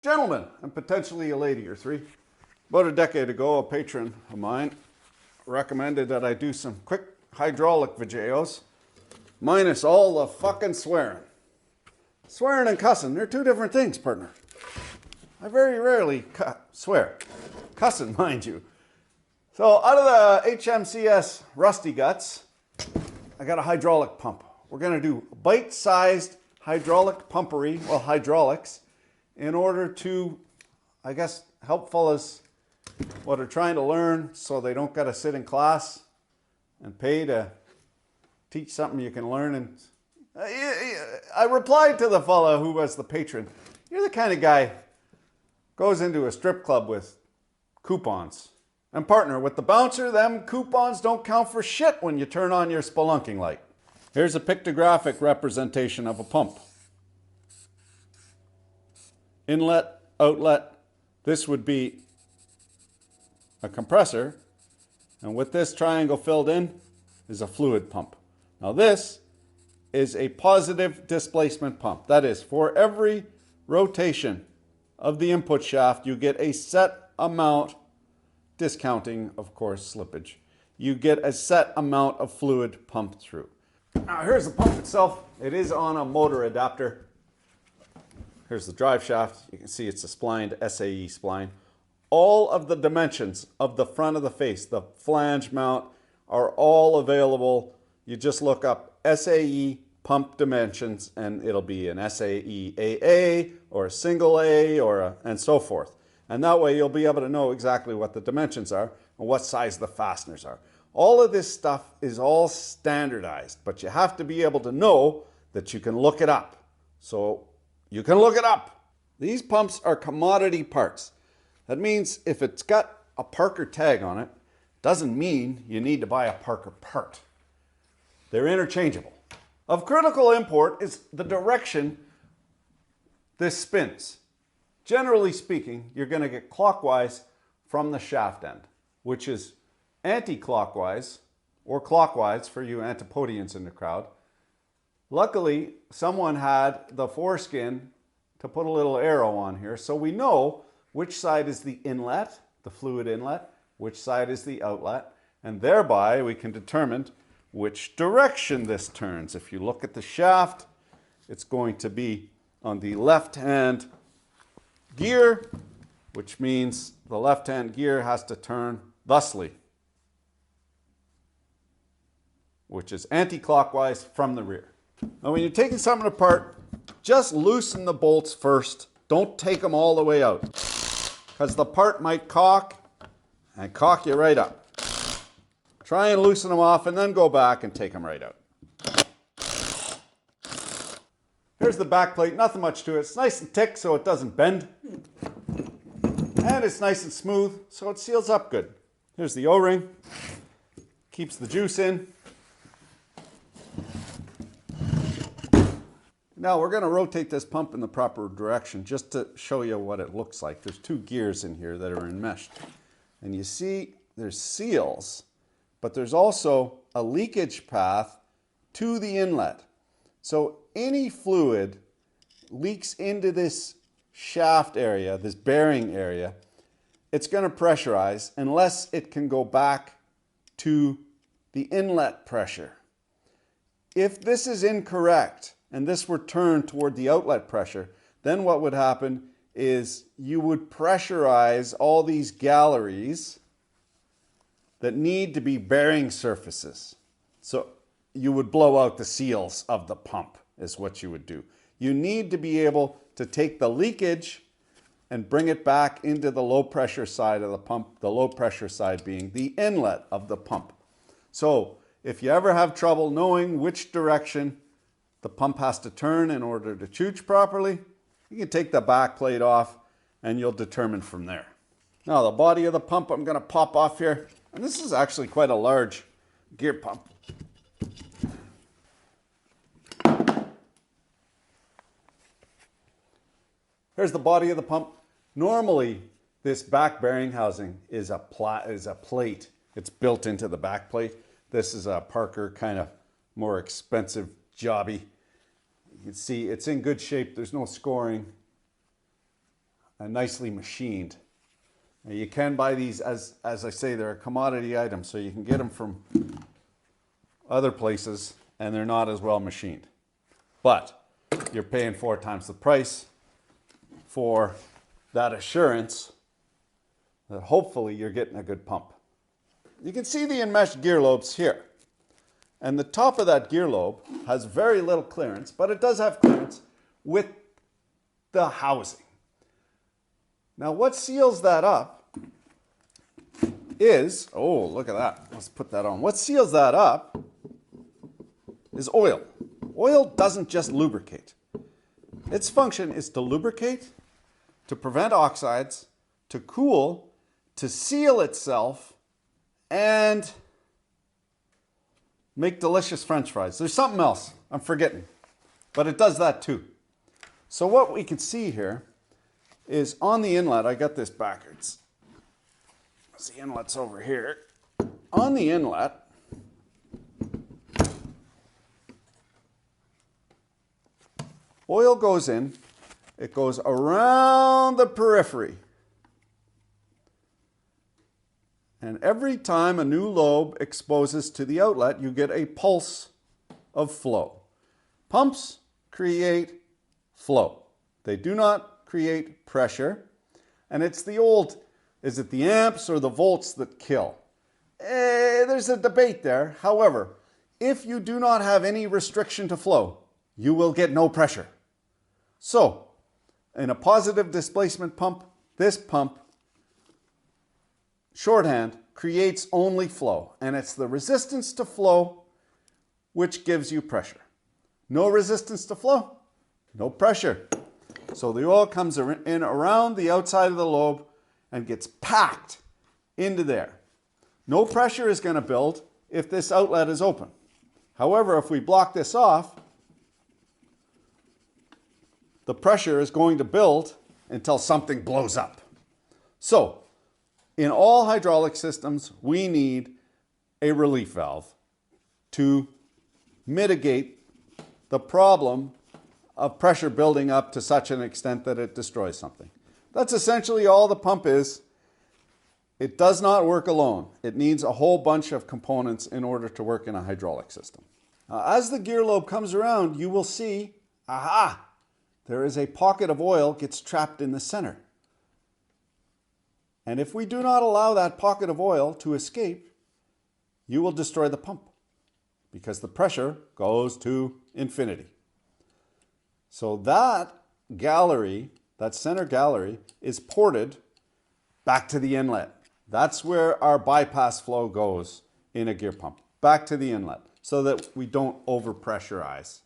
Gentlemen, and potentially a lady or three, about a decade ago, a patron of mine recommended that I do some quick hydraulic videos, minus all the fucking swearing. Swearing and cussing, they're two different things, partner. I very rarely swear. Cussing, mind you. So out of the HMCS Rusty Guts, I got a hydraulic pump. We're going to do bite-sized hydraulic pumpery, well, hydraulics, in order to, I guess, help fellas what are trying to learn so they don't got to sit in class and pay to teach something you can learn. And I replied to the fella who was the patron, you're the kind of guy goes into a strip club with coupons. And partner, with the bouncer, them coupons don't count for shit when you turn on your spelunking light. Here's a pictographic representation of a pump. Inlet, outlet, this would be a compressor, and with this triangle filled in is a fluid pump. Now this is a positive displacement pump. That is, for every rotation of the input shaft, you get a set amount, discounting, of course, slippage. You get a set amount of fluid pumped through. Now here's the pump itself. It is on a motor adapter. Here's the drive shaft. You can see it's a splined SAE spline. All of the dimensions of the front of the face, the flange mount, are all available. You just look up SAE pump dimensions and it'll be an SAE AA or a single A and so forth. And that way you'll be able to know exactly what the dimensions are and what size the fasteners are. All of this stuff is all standardized, but you have to be able to know that you can look it up. So you can look it up. These pumps are commodity parts. That means if it's got a Parker tag on it, doesn't mean you need to buy a Parker part. They're interchangeable. Of critical import is the direction this spins. Generally speaking, you're going to get clockwise from the shaft end, which is anti-clockwise or clockwise for you antipodians in the crowd. Luckily, someone had the foreskin to put a little arrow on here, so we know which side is the inlet, the fluid inlet, which side is the outlet, and thereby we can determine which direction this turns. If you look at the shaft, it's going to be on the left-hand gear, which means the left-hand gear has to turn thusly, which is anti-clockwise from the rear. Now when you're taking something apart, just loosen the bolts first. Don't take them all the way out, because the part might cock and cock you right up. Try and loosen them off and then go back and take them right out. Here's the back plate, nothing much to it. It's nice and thick so it doesn't bend. And it's nice and smooth so it seals up good. Here's the O-ring, keeps the juice in. Now we're going to rotate this pump in the proper direction just to show you what it looks like. There's two gears in here that are enmeshed. And you see there's seals, but there's also a leakage path to the inlet. So any fluid leaks into this shaft area, this bearing area, it's going to pressurize unless it can go back to the inlet pressure. If this is incorrect, and this were turned toward the outlet pressure, then what would happen is you would pressurize all these galleries that need to be bearing surfaces. So you would blow out the seals of the pump is what you would do. You need to be able to take the leakage and bring it back into the low pressure side of the pump, the low pressure side being the inlet of the pump. So if you ever have trouble knowing which direction the pump has to turn in order to chooch properly, you can take the back plate off and you'll determine from there. Now the body of the pump I'm going to pop off here, and this is actually quite a large gear pump. Here's the body of the pump. Normally this back bearing housing is a plate. It's built into the back plate. This is a Parker kind of more expensive jobby. You can see it's in good shape. There's no scoring. and nicely machined. Now you can buy these, as I say, they're a commodity item, so you can get them from other places and they're not as well machined. But you're paying 4 times the price for that assurance that hopefully you're getting a good pump. You can see the enmeshed gear lobes here. And the top of that gear lobe has very little clearance, but it does have clearance with the housing. Now what seals that up is, oh, look at that. Let's put that on. What seals that up is oil. Oil doesn't just lubricate. Its function is to lubricate, to prevent oxides, to cool, to seal itself, and make delicious French fries. There's something else I'm forgetting, but it does that too. So what we can see here is on the inlet, I got this backwards. The inlet's over here. On the inlet, oil goes in, it goes around the periphery. And every time a new lobe exposes to the outlet, you get a pulse of flow. Pumps create flow. They do not create pressure. And it's the old, is it the amps or the volts that kill? There's a debate there. However, if you do not have any restriction to flow, you will get no pressure. So, in a positive displacement pump, this pump, shorthand, creates only flow. And it's the resistance to flow which gives you pressure. No resistance to flow, no pressure. So the oil comes in around the outside of the lobe and gets packed into there. No pressure is going to build if this outlet is open. However, if we block this off, the pressure is going to build until something blows up. So, in all hydraulic systems, we need a relief valve to mitigate the problem of pressure building up to such an extent that it destroys something. That's essentially all the pump is. It does not work alone. It needs a whole bunch of components in order to work in a hydraulic system. As the gear lobe comes around, you will see, aha, there is a pocket of oil gets trapped in the center. And if we do not allow that pocket of oil to escape, you will destroy the pump because the pressure goes to infinity. So that gallery, that center gallery, is ported back to the inlet. That's where our bypass flow goes in a gear pump, back to the inlet, so that we don't overpressurize.